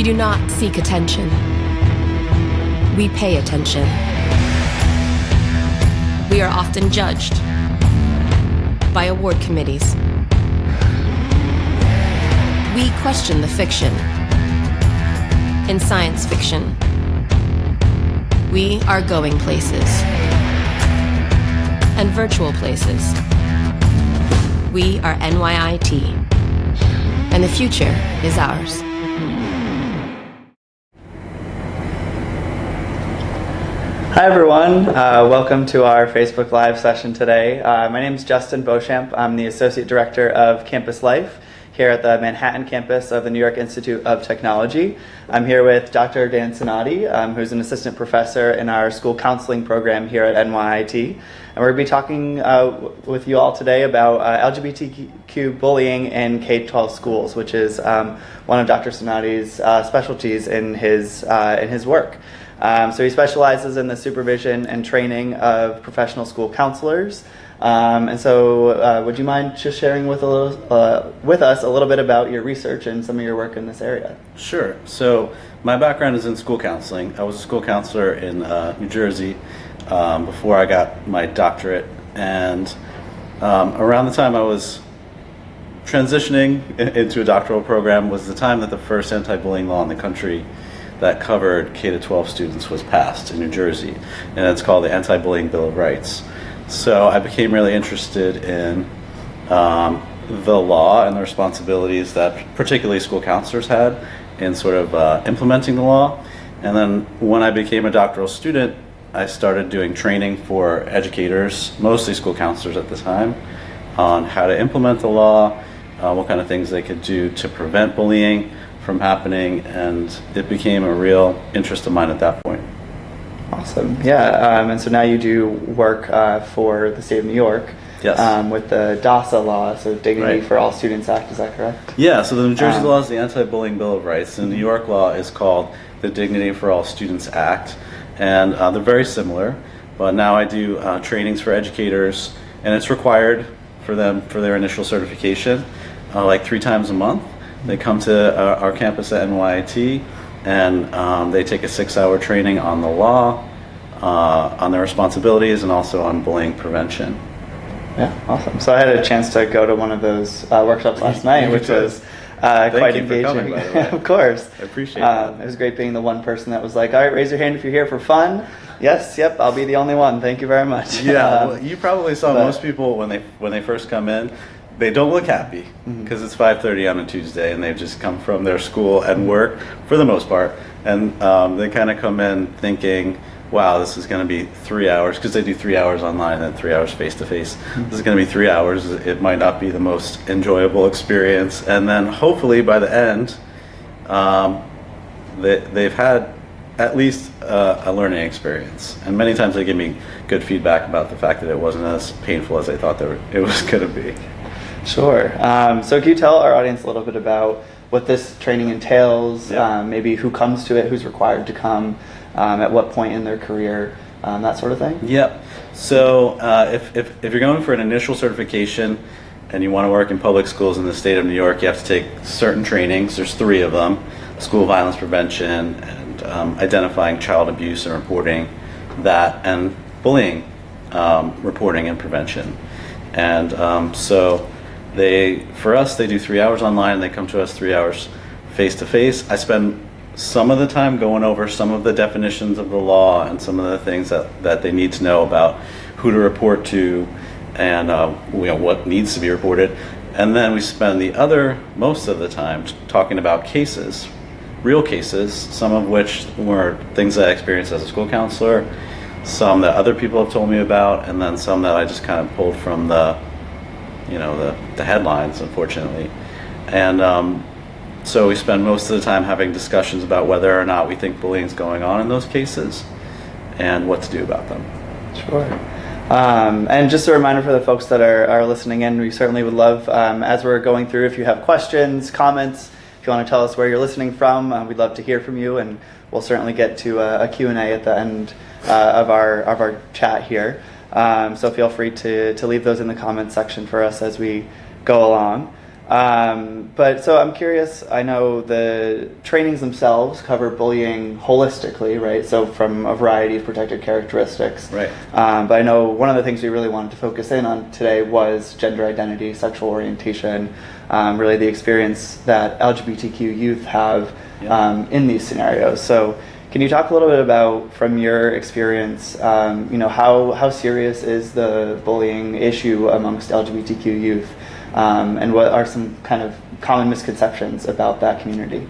We do not seek attention. We pay attention. We are often judged by award committees. We question the fiction. In science fiction, we are going places and virtual places. We are NYIT, and the future is ours. Hi everyone, welcome to our Facebook Live session today. My name is Justin Beauchamp. I'm the Associate Director of Campus Life here at the Manhattan campus of the New York Institute of Technology. I'm here with Dr. Dan Cinotti, who's an assistant professor in our school counseling program here at NYIT. And we're going to be talking with you all today about LGBTQ bullying in K-12 schools, which is one of Dr. Cinotti's specialties in his work. So he specializes in the supervision and training of professional school counselors. And so would you mind just sharing with us a little bit about your research and some of your work in this area? Sure. So my background is in school counseling. I was a school counselor in New Jersey before I got my doctorate. And around the time I was transitioning into a doctoral program was the time that the first anti-bullying law in the country that covered K-12 students was passed in New Jersey. And it's called the Anti-Bullying Bill of Rights. So I became really interested in the law and the responsibilities that particularly school counselors had in sort of implementing the law. And then when I became a doctoral student, I started doing training for educators, mostly school counselors at the time, on how to implement the law, what kind of things they could do to prevent bullying from happening, and it became a real interest of mine at that point. Awesome. Yeah, and so now you do work for the state of New York. Yes. With the DASA law, so Dignity Right. for All Students Act, is that correct? Yeah, so the New Jersey law is the Anti-Bullying Bill of Rights, and the New York law is called the Dignity for All Students Act, and they're very similar, but now I do trainings for educators, and it's required for them for their initial certification, like 3 times a month. They come to our campus at NYIT, and they take a 6-hour training on the law, on their responsibilities, and also on bullying prevention. Yeah, awesome. So I had a chance to go to one of those workshops last night, which was quite engaging. For coming, by the way. Of course. I appreciate that. It was great being the one person that was like, all right, raise your hand if you're here for fun. Yes, yep, I'll be the only one. Thank you very much. Yeah, well, you probably saw most people when they first come in, they don't look happy because it's 5:30 on a Tuesday and they've just come from their school and work for the most part, and they kind of come in thinking, wow, this is going to be 3 hours, because they do 3 hours online and then 3 hours face to face. This is going to be 3 hours. It might not be the most enjoyable experience, and then hopefully by the end they've had at least a learning experience, and many times they give me good feedback about the fact that it wasn't as painful as they thought it was going to be. Sure. So can you tell our audience a little bit about what this training entails, maybe who comes to it, who's required to come, at what point in their career, that sort of thing? Yep. So if you're going for an initial certification and you want to work in public schools in the state of New York, you have to take certain trainings. There's 3 of them: school violence prevention, and identifying child abuse and reporting that, and bullying reporting and prevention. And so for us, they do 3 hours online, and they come to us 3 hours face to face. I spend some of the time going over some of the definitions of the law and some of the things that they need to know about who to report to and what needs to be reported. And then we spend most of the time talking about cases, real cases, some of which were things that I experienced as a school counselor, some that other people have told me about, and then some that I just kind of pulled from the headlines, unfortunately. And so we spend most of the time having discussions about whether or not we think bullying is going on in those cases and what to do about them. Sure. And just a reminder for the folks that are listening in, we certainly would love, as we're going through, if you have questions, comments, if you want to tell us where you're listening from, we'd love to hear from you, and we'll certainly get to a Q&A at the end of our chat here. So feel free to leave those in the comments section for us as we go along. But so I'm curious, I know the trainings themselves cover bullying holistically, right? So from a variety of protected characteristics. Right. But I know one of the things we really wanted to focus in on today was gender identity, sexual orientation, really the experience that LGBTQ youth have in these scenarios. So can you talk a little bit about, from your experience, how serious is the bullying issue amongst LGBTQ youth? And what are some kind of common misconceptions about that community?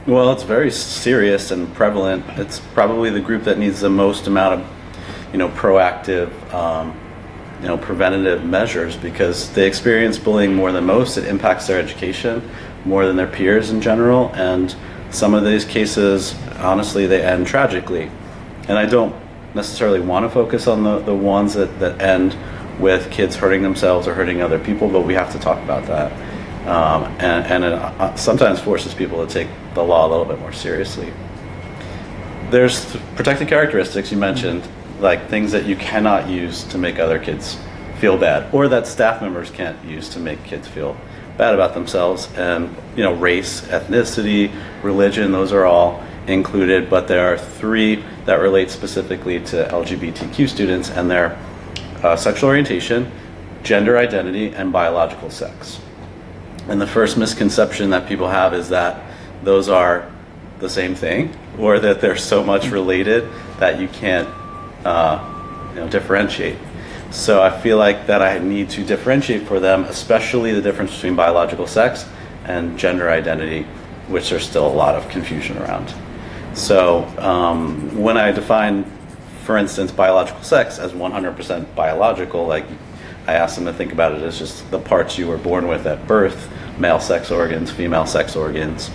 Well, it's very serious and prevalent. It's probably the group that needs the most amount of, proactive, preventative measures, because they experience bullying more than most. It impacts their education more than their peers in general, and some of these cases, honestly, they end tragically. And I don't necessarily want to focus on the ones that end with kids hurting themselves or hurting other people, but we have to talk about that. And it sometimes forces people to take the law a little bit more seriously. There's protected characteristics you mentioned, like things that you cannot use to make other kids feel bad, or that staff members can't use to make kids feel bad about themselves. And race, ethnicity, religion, those are all included, but there are 3 that relate specifically to LGBTQ students, and they're sexual orientation, gender identity, and biological sex. And the first misconception that people have is that those are the same thing, or that they're so much related that you can't differentiate. So I feel like that I need to differentiate for them, especially the difference between biological sex and gender identity, which there's still a lot of confusion around. So when I define, for instance, biological sex as 100% biological, like I asked them to think about it as just the parts you were born with at birth, male sex organs, female sex organs.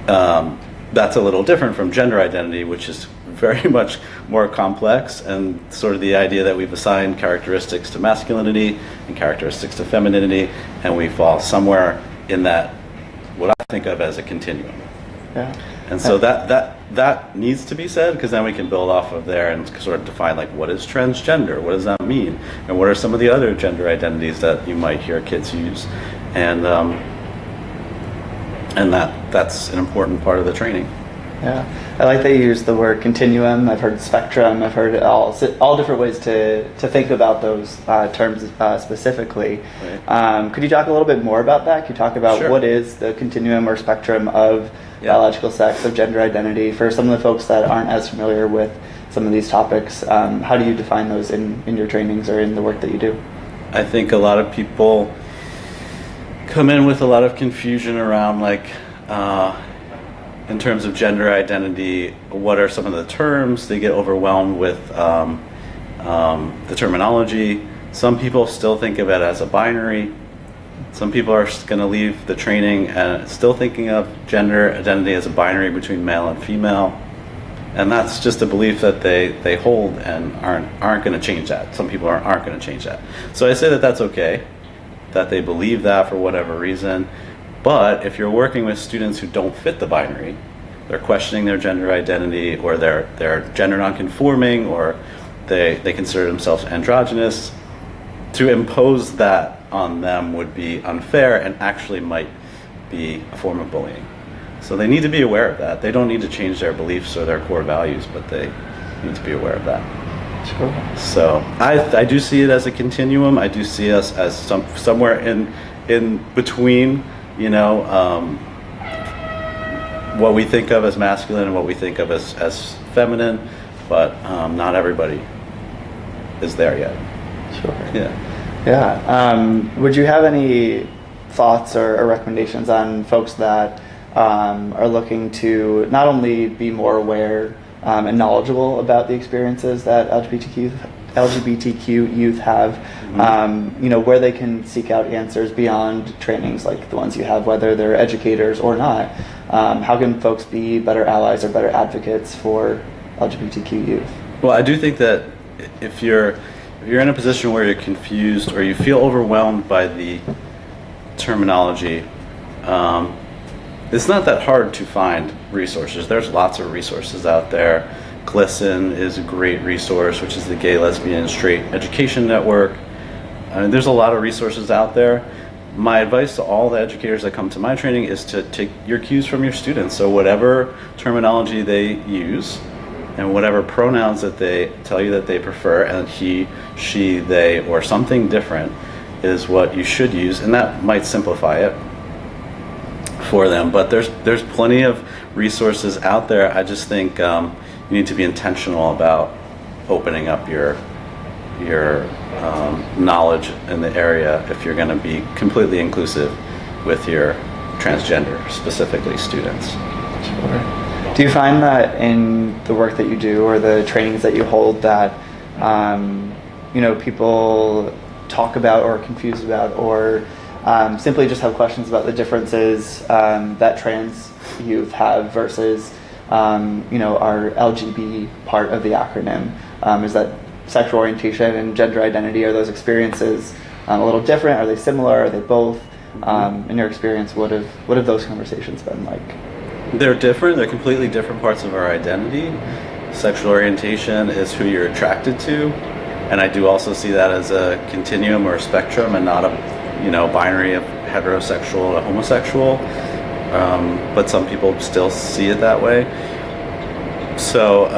That's a little different from gender identity, which is very much more complex, and sort of the idea that we've assigned characteristics to masculinity and characteristics to femininity, and we fall somewhere in that, what I think of as a continuum. Yeah. And so that needs to be said, because then we can build off of there and sort of define, like, what is transgender? What does that mean? And what are some of the other gender identities that you might hear kids use? And that's an important part of the training. Yeah, I like that you use the word continuum. I've heard spectrum. I've heard all different ways to think about those terms specifically. Right. Could you talk a little bit more about that? Could you talk about Sure. What is the continuum or spectrum of biological sex, of gender identity, for some of the folks that aren't as familiar with some of these topics? How do you define those in your trainings or in the work that you do? I think a lot of people come in with a lot of confusion around, like, in terms of gender identity, what are some of the terms? They get overwhelmed with the terminology. Some people still think of it as a binary. Some people are going to leave the training and still thinking of gender identity as a binary between male and female. And that's just a belief that they hold and aren't going to change that. Some people aren't going to change that. So I say that that's okay, that they believe that for whatever reason. But if you're working with students who don't fit the binary, they're questioning their gender identity, or they're gender nonconforming, or they consider themselves androgynous, to impose that on them would be unfair and actually might be a form of bullying. So they need to be aware of that. They don't need to change their beliefs or their core values, but they need to be aware of that. Sure. So I do see it as a continuum. I do see us as somewhere in between, what we think of as masculine and what we think of as feminine, but not everybody is there yet. Sure. Yeah. Would you have any thoughts or recommendations on folks that are looking to not only be more aware and knowledgeable about the experiences that LGBTQ youth have, where they can seek out answers beyond trainings like the ones you have, whether they're educators or not? How can folks be better allies or better advocates for LGBTQ youth? Well, I do think that if you're in a position where you're confused or you feel overwhelmed by the terminology, it's not that hard to find resources. There's lots of resources out there. GLSEN is a great resource, which is the Gay, Lesbian, and Straight Education Network. There's a lot of resources out there, my advice to all the educators that come to my training is to take your cues from your students. So whatever terminology they use and whatever pronouns that they tell you that they prefer, and he, she, they, or something different is what you should use, and that might simplify it for them. But there's plenty of resources out there. I just think you need to be intentional about opening up your knowledge in the area if you're going to be completely inclusive with your transgender, specifically students. Sure. Do you find that in the work that you do or the trainings that you hold that people talk about or are confused about or simply just have questions about the differences that trans youth have versus our LGB part of the acronym? Is that sexual orientation and gender identity, are those experiences a little different? Are they similar? Are they both? In your experience, what have those conversations been like? They're different. They're completely different parts of our identity. Sexual orientation is who you're attracted to, and I do also see that as a continuum or a spectrum, and not a binary of heterosexual to homosexual. But some people still see it that way. So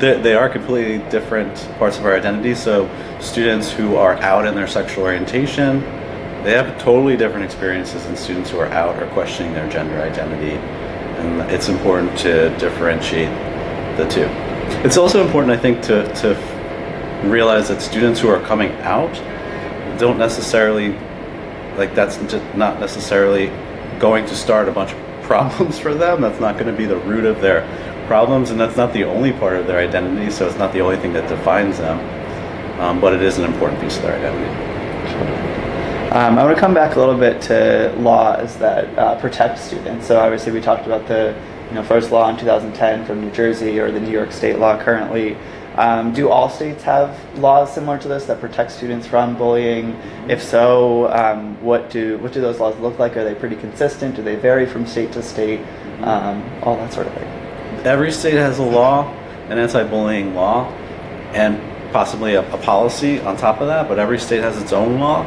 they are completely different parts of our identity. So students who are out in their sexual orientation, they have totally different experiences than students who are out or questioning their gender identity. And it's important to differentiate the two. It's also important, I think, to realize that students who are coming out don't necessarily, that's just not necessarily going to start a bunch of problems for them. That's not going to be the root of their problems, and that's not the only part of their identity, so it's not the only thing that defines them, but it is an important piece of their identity. Sure. I want to come back a little bit to laws that protect students. So obviously we talked about the first law in 2010 from New Jersey, or the New York State law currently. Do all states have laws similar to this that protect students from bullying? If so, what do those laws look like? Are they pretty consistent? Do they vary from state to state? All that sort of thing. Every state has a law, an anti-bullying law, and possibly a policy on top of that, but every state has its own law.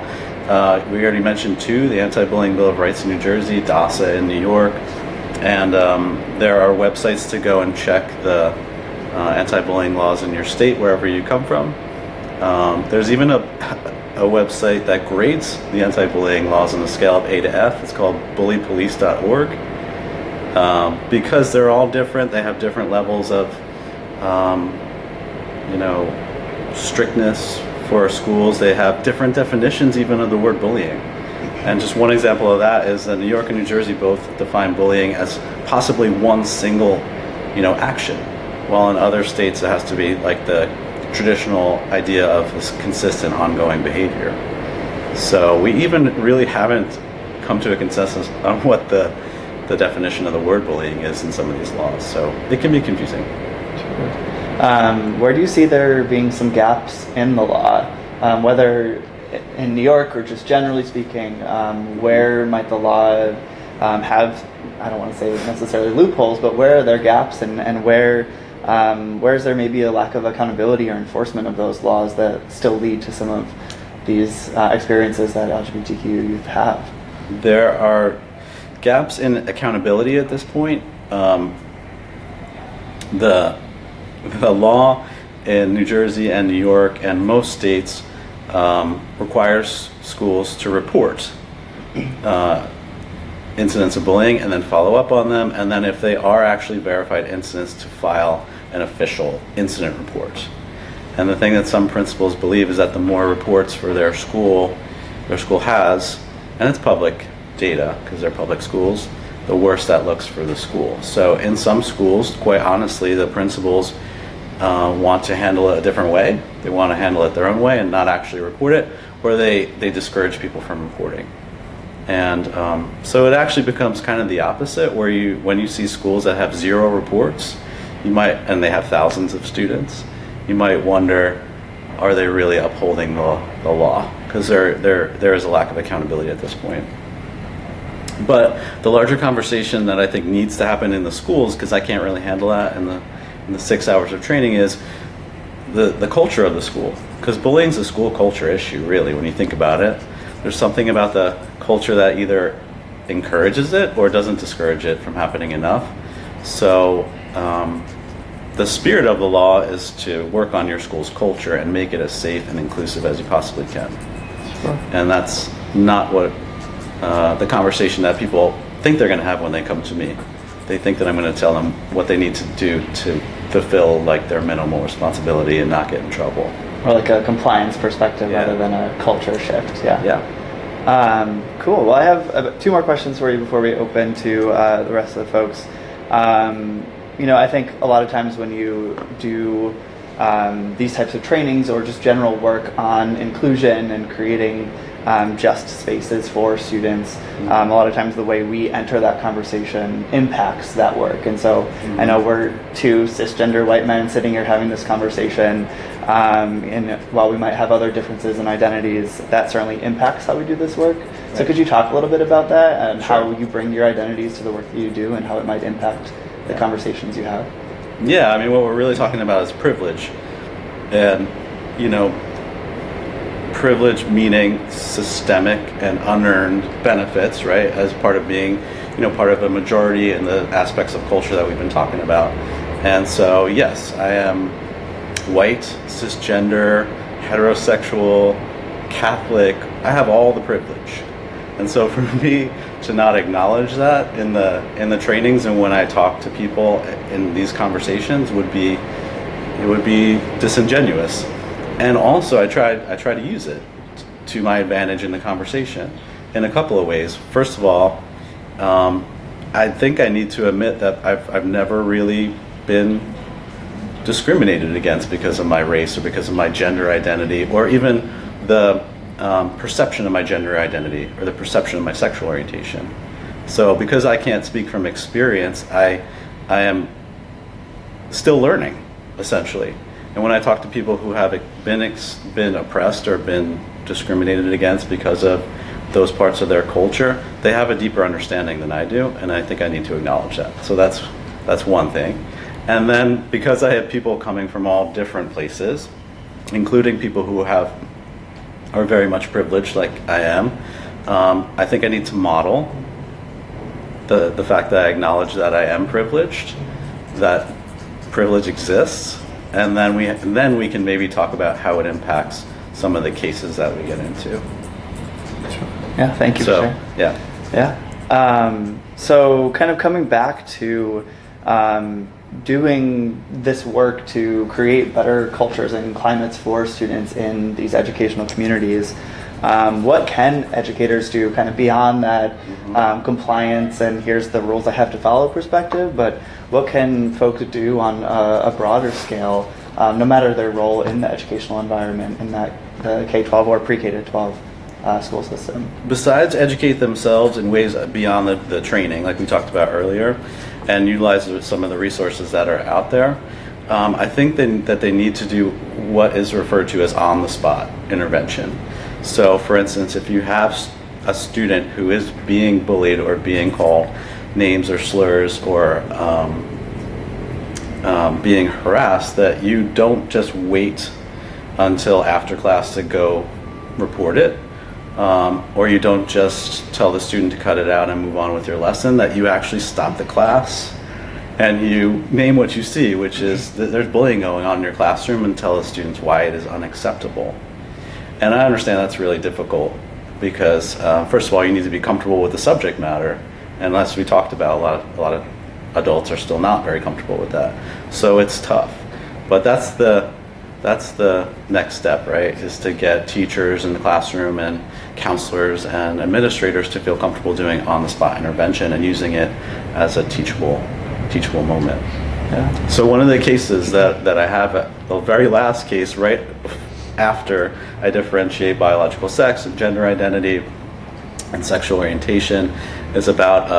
We already mentioned two, the Anti-Bullying Bill of Rights in New Jersey, DASA in New York, and there are websites to go and check the anti-bullying laws in your state, wherever you come from. There's even a website that grades the anti-bullying laws on a scale of A to F. It's called bullypolice.org. Because they're all different, they have different levels of, strictness for schools. They have different definitions even of the word bullying. And just one example of that is that New York and New Jersey both define bullying as possibly one single, action, while in other states it has to be like the traditional idea of this consistent ongoing behavior. So we even really haven't come to a consensus on what the definition of the word bullying is in some of these laws, so it can be confusing. Where do you see there being some gaps in the law, whether in New York or just generally speaking? Where might the law have, I don't want to say necessarily loopholes, but where are there gaps, and where is there maybe a lack of accountability or enforcement of those laws that still lead to some of these experiences that LGBTQ youth have? There are gaps in accountability at this point. The law in New Jersey and New York and most states requires schools to report incidents of bullying and then follow up on them, and then if they are actually verified incidents, to file an official incident report. And the thing that some principals believe is that the more reports for their school has, and it's public data because they're public schools, the worse that looks for the school. So in some schools, quite honestly, the principals want to handle it a different way. They want to handle it their own way and not actually report it, or they discourage people from reporting. And so it actually becomes kind of the opposite, where when you see schools that have 0 reports, and they have thousands of students, you might wonder, are they really upholding the law? Because there is a lack of accountability at this point. But the larger conversation that I think needs to happen in the schools, because I can't really handle that in the 6 hours of training, is the culture of the school. Because bullying is a school culture issue, really, when you think about it. There's something about the culture that either encourages it or doesn't discourage it from happening enough. So the spirit of the law is to work on your school's culture and make it as safe and inclusive as you possibly can. Sure. And that's not what the conversation that people think they're going to have when they come to me. They think that I'm going to tell them what they need to do to fulfill like their minimal responsibility and not get in trouble. Or like a compliance perspective rather than a culture shift. Yeah. Cool. Well, I have 2 more questions for you before we open to the rest of the folks. I think a lot of times when you do these types of trainings or just general work on inclusion and creating just spaces for students, a lot of times the way we enter that conversation impacts that work. And so I know we're 2 cisgender white men sitting here having this conversation, and while we might have other differences in identities, that certainly impacts how we do this work. Right. So could you talk a little bit about that and Sure. how you bring your identities to the work that you do and how it might impact the conversations you have? Yeah, I mean, what we're really talking about is privilege. And, privilege meaning systemic and unearned benefits, right, as part of being, part of a majority in the aspects of culture that we've been talking about. And so, yes, I am white, cisgender, heterosexual, Catholic. I have all the privilege. And so for me to not acknowledge that in the trainings and when I talk to people in these conversations would be disingenuous. And also I try to use it to my advantage in the conversation in a couple of ways. First of all, I think I need to admit that I've never really been discriminated against because of my race or because of my gender identity or even the perception of my gender identity or the perception of my sexual orientation. So because I can't speak from experience, I am still learning, essentially. And when I talk to people who have been oppressed or been discriminated against because of those parts of their culture, they have a deeper understanding than I do, and I think I need to acknowledge that. So that's one thing. And then because I have people coming from all different places, including people who are very much privileged like I am, I think I need to model the fact that I acknowledge that I am privileged, that privilege exists, and then we can maybe talk about how it impacts some of the cases that we get into. Yeah, thank you. So, for sharing. Yeah. So kind of coming back to doing this work to create better cultures and climates for students in these educational communities, what can educators do kind of beyond that compliance and here's the rules I have to follow perspective, but what can folks do on a broader scale, no matter their role in the educational environment in that the K-12 or pre-K-12 school system? Besides educate themselves in ways beyond the training, like we talked about earlier, and utilize some of the resources that are out there, I think that they need to do what is referred to as on-the-spot intervention. So, for instance, if you have a student who is being bullied or being called names or slurs or being harassed, that you don't just wait until after class to go report it, or you don't just tell the student to cut it out and move on with your lesson, that you actually stop the class and you name what you see, which is that there's bullying going on in your classroom, and tell the students why it is unacceptable. And I understand that's really difficult because, first of all, you need to be comfortable with the subject matter, and as we talked about, a lot of adults are still not very comfortable with that. So it's tough, but that's the next step, right? Is to get teachers in the classroom and counselors and administrators to feel comfortable doing on-the-spot intervention and using it as a teachable moment. Yeah. So one of the cases that I have, the very last case, right after I differentiate biological sex and gender identity and sexual orientation, is about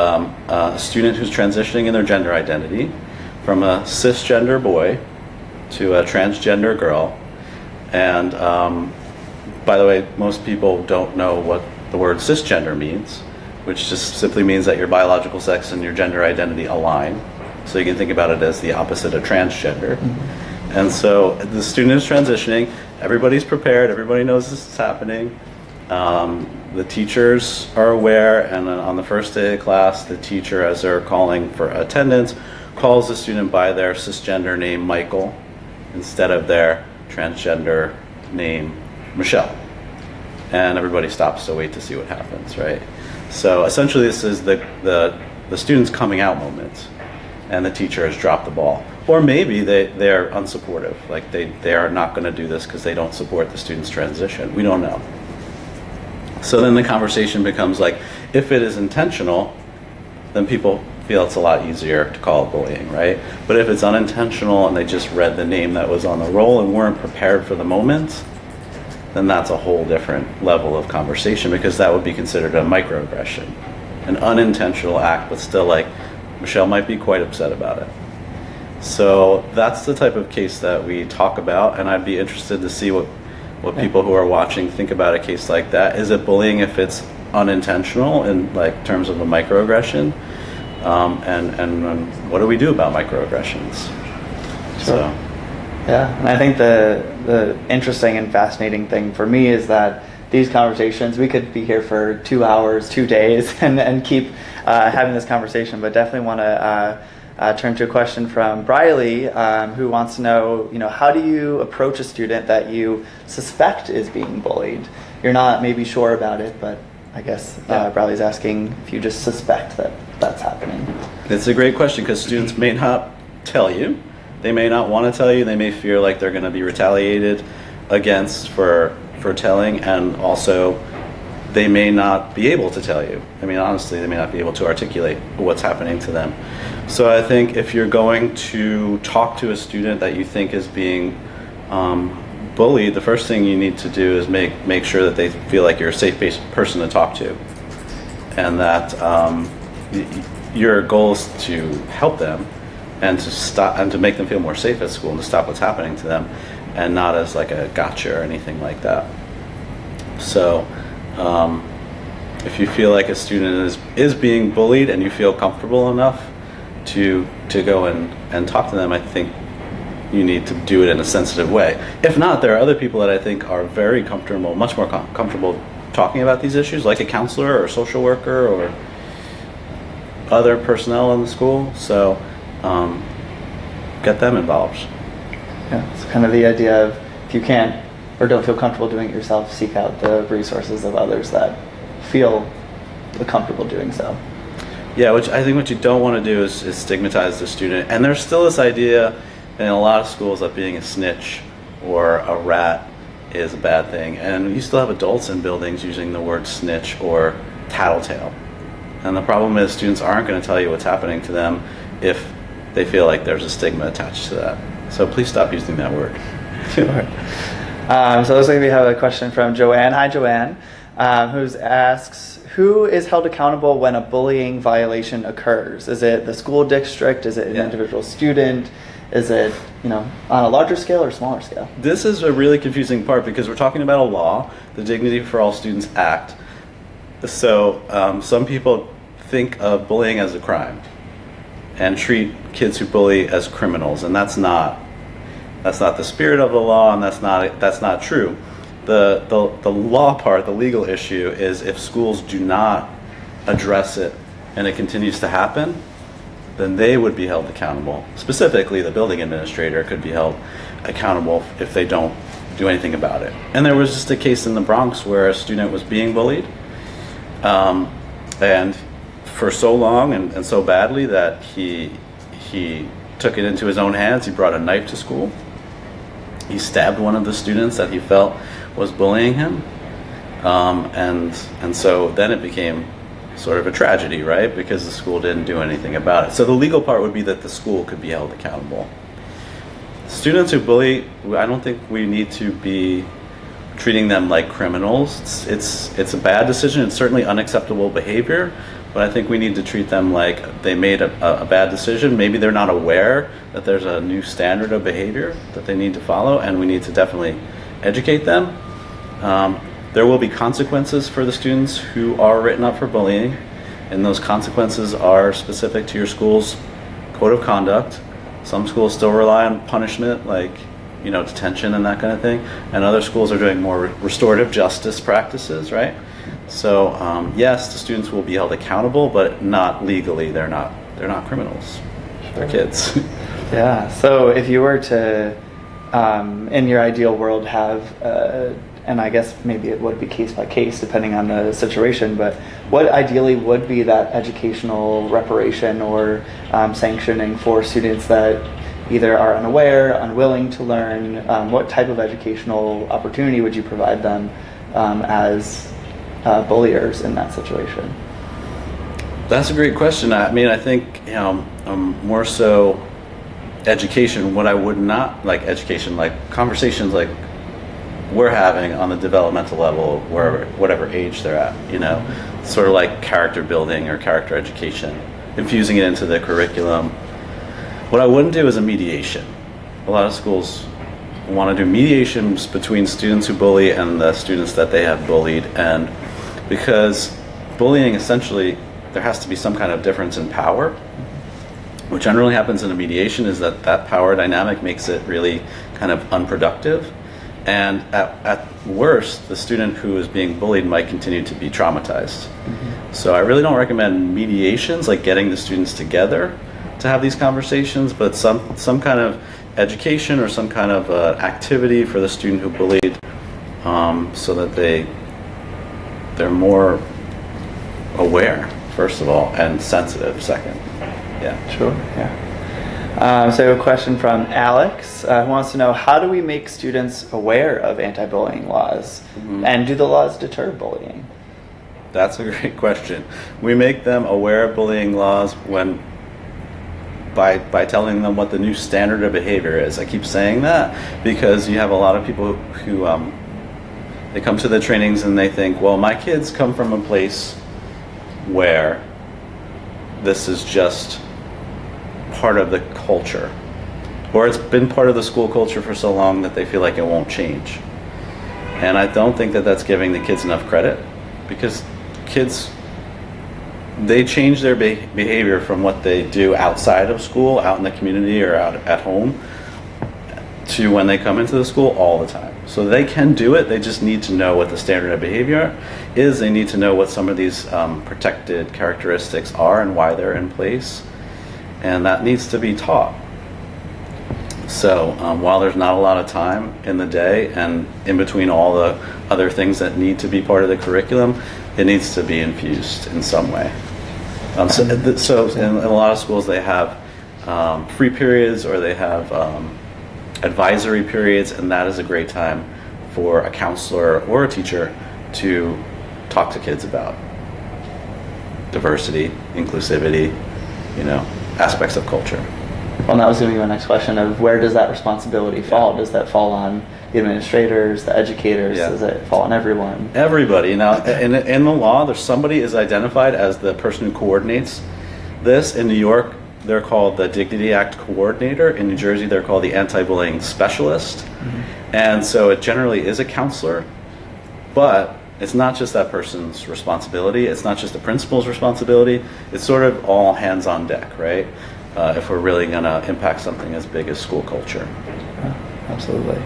a student who's transitioning in their gender identity from a cisgender boy to a transgender girl. And by the way, most people don't know what the word cisgender means, which just simply means that your biological sex and your gender identity align. So you can think about it as the opposite of transgender. Mm-hmm. And so the student is transitioning, everybody's prepared, everybody knows this is happening. the teachers are aware, and then on the first day of class, the teacher, as they're calling for attendance, calls the student by their cisgender name Michael instead of their transgender name Michelle. And everybody stops to wait to see what happens, right? So essentially this is the student's coming out moment, and the teacher has dropped the ball. Or maybe they're unsupportive, like they are not going to do this because they don't support the student's transition. We don't know. So then the conversation becomes like, if it is intentional, then people feel it's a lot easier to call it bullying, right? But if it's unintentional and they just read the name that was on the roll and weren't prepared for the moment, then that's a whole different level of conversation, because that would be considered a microaggression, an unintentional act, but still, like, Michelle might be quite upset about it. So that's the type of case that we talk about, and I'd be interested to see what people who are watching think about a case like that. Is it bullying if it's unintentional in like terms of a microaggression? And what do we do about microaggressions? Sure. So. Yeah, and I think the interesting and fascinating thing for me is that these conversations, we could be here for 2 hours, 2 days, and keep having this conversation, but definitely want to turn to a question from Briley, who wants to know, how do you approach a student that you suspect is being bullied? You're not maybe sure about it, but I guess Briley's asking if you just suspect that that's happening. It's a great question, because students may not tell you. They may not want to tell you. They may feel like they're going to be retaliated against for telling, and also they may not be able to tell you. I mean, honestly, they may not be able to articulate what's happening to them. So I think if you're going to talk to a student that you think is being bullied, the first thing you need to do is make sure that they feel like you're a safe person to talk to, and that your goal is to help them and to stop and to make them feel more safe at school and to stop what's happening to them, and not as like a gotcha or anything like that. So if you feel like a student is being bullied and you feel comfortable enough to go and talk to them, I think you need to do it in a sensitive way. If not, there are other people that I think are very comfortable, much more comfortable talking about these issues, like a counselor or a social worker or other personnel in the school. So get them involved. Yeah, it's kind of the idea of, if you can't or don't feel comfortable doing it yourself, seek out the resources of others that feel comfortable doing so. Yeah, which I think what you don't want to do is stigmatize the student. And there's still this idea in a lot of schools that being a snitch or a rat is a bad thing. And you still have adults in buildings using the word snitch or tattletale. And the problem is students aren't going to tell you what's happening to them if they feel like there's a stigma attached to that. So please stop using that word. Sure. So it looks like we have a question from Joanne. Hi, Joanne, who asks, who is held accountable when a bullying violation occurs? Is it the school district? Is it an individual student? Is it, on a larger scale or smaller scale? This is a really confusing part, because we're talking about a law, the Dignity for All Students Act. So some people think of bullying as a crime and treat kids who bully as criminals, and that's not the spirit of the law, and that's not true. The law part, the legal issue, is if schools do not address it and it continues to happen, then they would be held accountable. Specifically, the building administrator could be held accountable if they don't do anything about it. And there was just a case in the Bronx where a student was being bullied, and for so long and so badly that he took it into his own hands. He brought a knife to school. He stabbed one of the students that he felt was bullying him, and so then it became sort of a tragedy, right? Because the school didn't do anything about it. So the legal part would be that the school could be held accountable. Students who bully, I don't think we need to be treating them like criminals. It's a bad decision. It's certainly unacceptable behavior, but I think we need to treat them like they made a bad decision. Maybe they're not aware that there's a new standard of behavior that they need to follow, and we need to definitely educate them. There will be consequences for the students who are written up for bullying, and those consequences are specific to your school's code of conduct. Some schools still rely on punishment, like detention and that kind of thing, and other schools are doing more restorative justice practices, right? So yes, the students will be held accountable, but not legally. They're not criminals. They're kids. Yeah. So if you were to, in your ideal world, have, and I guess maybe it would be case by case depending on the situation, but what ideally would be that educational reparation or sanctioning for students that either are unaware, unwilling to learn? What type of educational opportunity would you provide them as bulliers in that situation? That's a great question. I mean, I think more so education. What I would not like education, like conversations like we're having on the developmental level, where whatever age they're at, sort of like character building or character education, infusing it into the curriculum. What I wouldn't do is a mediation. A lot of schools want to do mediations between students who bully and the students that they have bullied, and because bullying, essentially, there has to be some kind of difference in power. What generally happens in a mediation is that power dynamic makes it really kind of unproductive, and at worst, the student who is being bullied might continue to be traumatized. So I really don't recommend mediations, like getting the students together to have these conversations, but some kind of education or some kind of activity for the student who bullied, so that they're more aware, first of all, and sensitive second. Yeah. Sure. Yeah. So a question from Alex, who wants to know, how do we make students aware of anti-bullying laws? And do the laws deter bullying? That's a great question. We make them aware of bullying laws by telling them what the new standard of behavior is. I keep saying that because you have a lot of people who they come to the trainings and they think, well, my kids come from a place where this is just part of the culture, or it's been part of the school culture for so long that they feel like it won't change. And I don't think that that's giving the kids enough credit, because kids, they change their behavior from what they do outside of school, out in the community or out at home, to when they come into the school all the time. So they can do it, they just need to know what the standard of behavior is. They need to know what some of these protected characteristics are and why they're in place. And that needs to be taught. So while there's not a lot of time in the day and in between all the other things that need to be part of the curriculum, it needs to be infused in some way. So in a lot of schools they have free periods, or they have advisory periods, and that is a great time for a counselor or a teacher to talk to kids about diversity, inclusivity, aspects of culture. Well, that was going to be my next question of where does that responsibility fall? Does that fall on the administrators, the educators? Yeah. Does it fall on everyone? Everybody. Now, in the law, there's somebody is identified as the person who coordinates this. In New York, they're called the Dignity Act Coordinator. In New Jersey, they're called the Anti-Bullying Specialist. And so it generally is a counselor, but it's not just that person's responsibility. It's not just the principal's responsibility. It's sort of all hands on deck, right? If we're really going to impact something as big as school culture. Absolutely.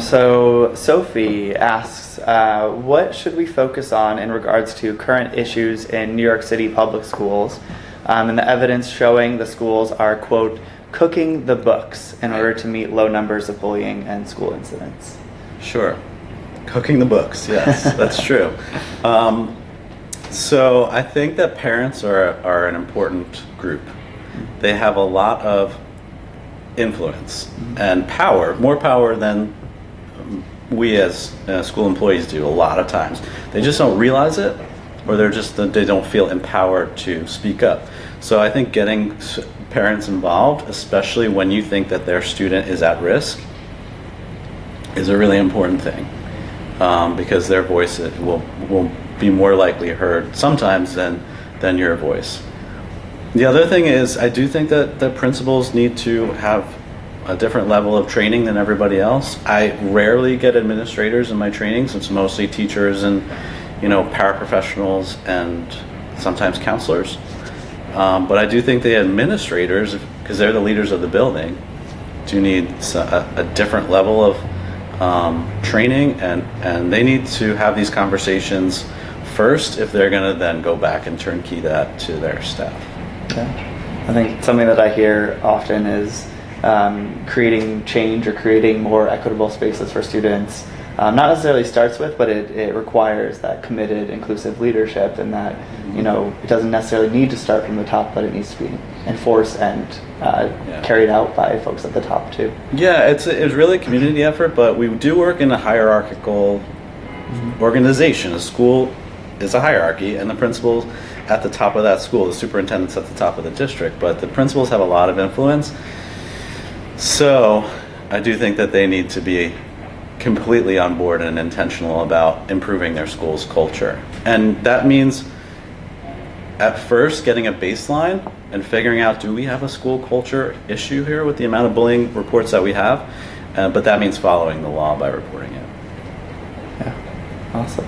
So Sophie asks, what should we focus on in regards to current issues in New York City public schools, and the evidence showing the schools are, quote, cooking the books in order to meet low numbers of bullying and school incidents? Sure. Cooking the books, yes, that's true. So I think that parents are an important group. They have a lot of influence and power, more power than we as school employees do a lot of times. They just don't realize it, or they don't feel empowered to speak up. So I think getting parents involved, especially when you think that their student is at risk, is a really important thing, because their voice will be more likely heard sometimes than your voice. The other thing is, I do think that the principals need to have a different level of training than everybody else. I rarely get administrators in my trainings. It's mostly teachers and paraprofessionals and sometimes counselors. But I do think the administrators, because they're the leaders of the building, do need a different level of training, and they need to have these conversations first if they're going to then go back and turnkey that to their staff. Yeah. I think something that I hear often is creating change or creating more equitable spaces for students not necessarily starts with, but it requires that committed, inclusive leadership, and that, you know, it doesn't necessarily need to start from the top, but it needs to be enforced and carried out by folks at the top too. Yeah, it's really a community effort, but we do work in a hierarchical organization. A school is a hierarchy, and the principal's at the top of that school, the superintendent's at the top of the district, but the principals have a lot of influence. So I do think that they need to be completely on board and intentional about improving their school's culture. And that means at first getting a baseline and figuring out, do we have a school culture issue here with the amount of bullying reports that we have? But that means following the law by reporting it. Yeah, awesome.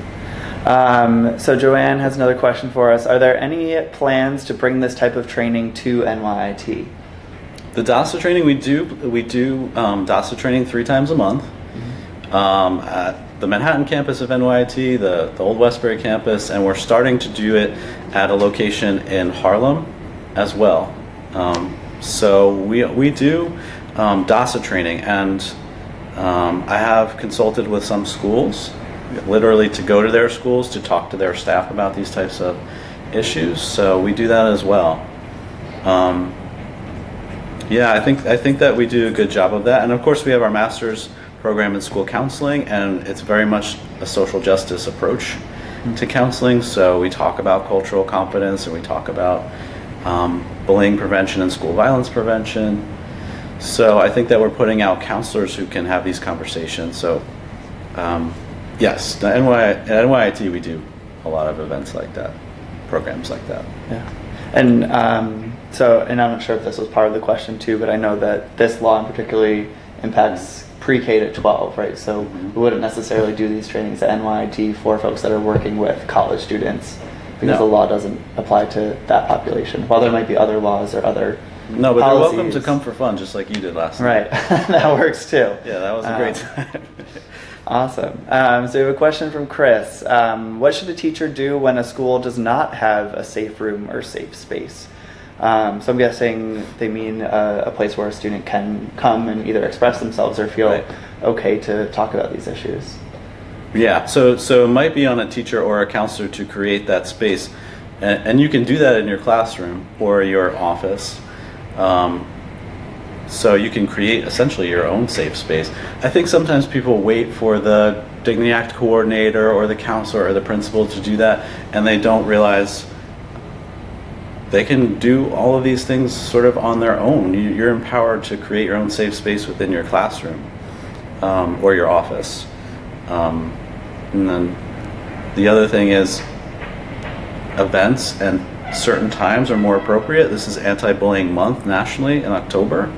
So Joanne has another question for us. Are there any plans to bring this type of training to NYIT? The DASA training, we do DASA training 3 times a month. At the Manhattan campus of NYIT, the Old Westbury campus, and we're starting to do it at a location in Harlem as well. So we do DASA training, and I have consulted with some schools, literally to go to their schools to talk to their staff about these types of issues. So we do that as well. Yeah, I think that we do a good job of that, and of course we have our master's program in school counseling, and it's very much a social justice approach to counseling. So we talk about cultural competence, and we talk about bullying prevention and school violence prevention. So I think that we're putting out counselors who can have these conversations. So yes, at NYIT we do a lot of events like that, programs like that. Yeah, and and I'm not sure if this was part of the question too, but I know that this law in particularly impacts pre-K to 12, right? So we wouldn't necessarily do these trainings at NYIT for folks that are working with college students, because the law doesn't apply to that population. While there might be other laws or other No, but policies. they're welcome to come for fun, just like you did last night. Right, that works too. Yeah, that was a great time. Awesome. So we have a question from Chris. What should a teacher do when a school does not have a safe room or safe space? So I'm guessing they mean a place where a student can come and either express themselves or feel okay to talk about these issues. Yeah, so it might be on a teacher or a counselor to create that space. And you can do that in your classroom or your office. So you can create essentially your own safe space. I think sometimes people wait for the Dignity Act coordinator or the counselor or the principal to do that, and they don't realize they can do all of these things sort of on their own. You're empowered to create your own safe space within your classroom or your office. And then the other thing is events and certain times are more appropriate. This is Anti-Bullying Month nationally in October.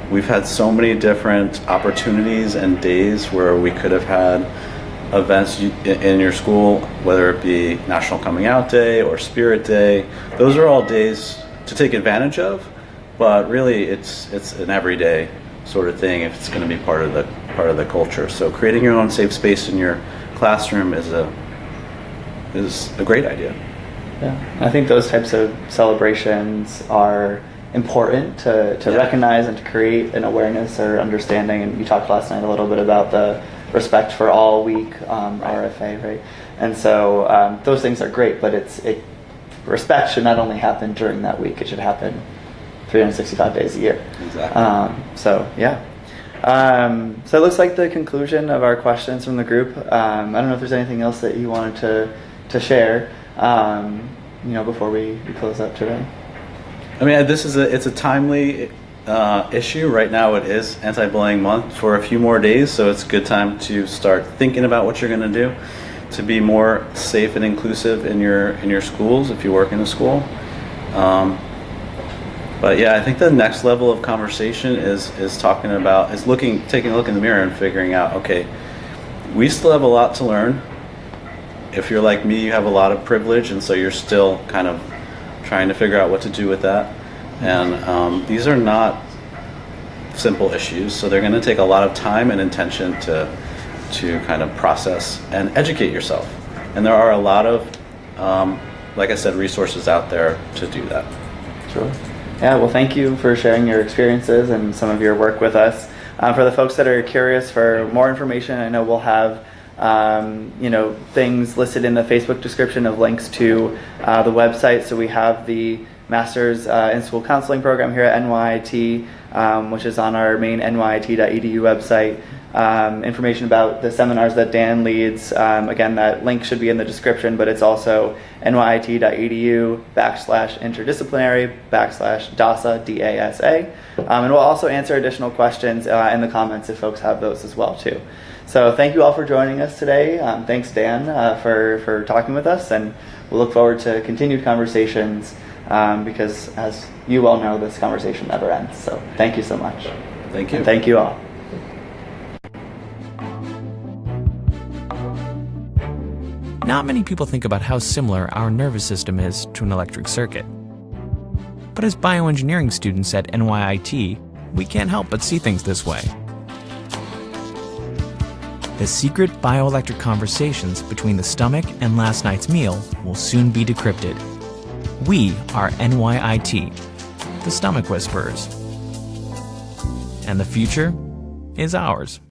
We've had so many different opportunities and days where we could have had events in your school, whether it be National Coming Out Day or Spirit Day. Those are all days to take advantage of, but really it's an everyday sort of thing if it's going to be part of the culture. So creating your own safe space in your classroom is a great idea. Yeah, I think those types of celebrations are important to recognize and to create an awareness or understanding. And you talked last night a little bit about the Respect for All Week, RFA, right? And so those things are great, but respect should not only happen during that week; it should happen 365 days a year. Exactly. So it looks like the conclusion of our questions from the group. I don't know if there's anything else that you wanted to share, before we close up today. I mean, it's a timely issue. Right now it is Anti-Bullying Month for a few more days, so it's a good time to start thinking about what you're going to do to be more safe and inclusive in your schools if you work in a school. But yeah, I think the next level of conversation is taking a look in the mirror and figuring out, okay, we still have a lot to learn. If you're like me, you have a lot of privilege, and so you're still kind of trying to figure out what to do with that. And these are not simple issues, so they're going to take a lot of time and intention to to kind of process and educate yourself. And there are a lot of, like I said, resources out there to do that. Sure. Yeah, well, thank you for sharing your experiences and some of your work with us. For the folks that are curious for more information, I know we'll have things listed in the Facebook description of links to the website. So we have the Master's in School Counseling program here at NYIT, which is on our main nyit.edu website. Information about the seminars that Dan leads. Again, that link should be in the description, but it's also nyit.edu/interdisciplinary/DASA, DASA. And we'll also answer additional questions in the comments if folks have those as well too. So thank you all for joining us today. Thanks, Dan, for talking with us, and we'll look forward to continued conversations because, as you all know, this conversation never ends. So thank you so much. Thank you. And thank you all. Not many people think about how similar our nervous system is to an electric circuit. But as bioengineering students at NYIT, we can't help but see things this way. The secret bioelectric conversations between the stomach and last night's meal will soon be decrypted. We are NYIT, the Stomach Whisperers. And the future is ours.